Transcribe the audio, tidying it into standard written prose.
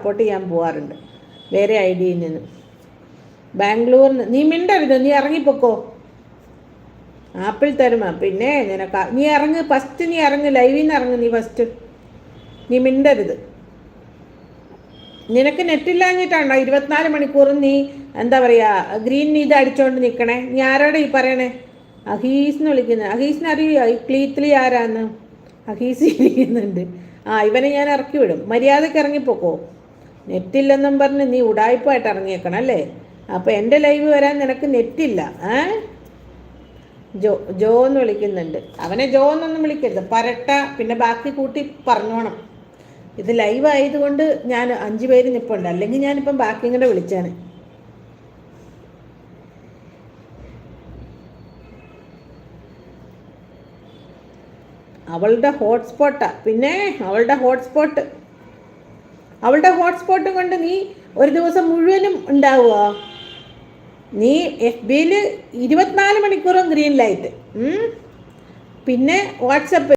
Support ചെയ്യാൻ പോകാറുണ്ട് വേറെ ഐഡിയയിൽ നിന്ന്. ബാംഗ്ലൂരിൽ നിന്ന് നീ മിണ്ടരുത്, നീ ഇറങ്ങിപ്പോക്കോ. ആപ്പിൾ തരുമോ പിന്നെ നിനക്ക്? നീ ഇറങ്ങ് ഫസ്റ്റ്, നീ ഇറങ്ങ്, ലൈവിൽ നിന്ന് ഇറങ്ങ് നീ ഫസ്റ്റ്. നീ മിണ്ടരുത്. നിനക്ക് നെറ്റില്ലാഞ്ഞിട്ടാണോ 24 മണിക്കൂറും നീ എന്താ പറയുക ഗ്രീൻ ഇത് അടിച്ചുകൊണ്ട് നിൽക്കണേ? നീ ആരോടെ ഈ പറയണേ? അഹീസ്ന്ന് വിളിക്കുന്നത്. അഹീസിനെ അറിയോ ഈ ക്ലീത്ത്ലി ആരാന്ന്? അഹീസ് ഇരിക്കുന്നുണ്ട്. ഇവനെ ഞാൻ ഇറക്കി വിടും. മര്യാദയ്ക്ക് ഇറങ്ങിപ്പോക്കോ. നെറ്റില്ലെന്നും പറഞ്ഞ് നീ ഉടായ്പായിട്ട് ഇറങ്ങിയേക്കണം അല്ലേ? അപ്പോൾ എൻ്റെ ലൈവ് വരാൻ നിനക്ക് നെറ്റില്ല. ജോ എന്ന് വിളിക്കുന്നുണ്ട്. അവനെ ജോ എന്നൊന്നും വിളിക്കരുത്, പരട്ട. പിന്നെ ബാക്കി കൂട്ടി പറഞ്ഞോണം. ഇത് ലൈവ് ആയതുകൊണ്ട് ഞാൻ 5 പേര് നിൽപ്പുണ്ട്, അല്ലെങ്കിൽ ഞാനിപ്പം ബാക്കി കൂടെ വിളിച്ചാണ്. അവളുടെ ഹോട്ട്സ്പോട്ടാ. പിന്നെ അവളുടെ ഹോട്ട്സ്പോട്ട് കൊണ്ട് നീ ഒരു ദിവസം മുഴുവനും ഉണ്ടാവുക? നീ FBയിൽ 24 മണിക്കൂറും ഗ്രീൻ ലൈറ്റ്, പിന്നെ വാട്സപ്പ്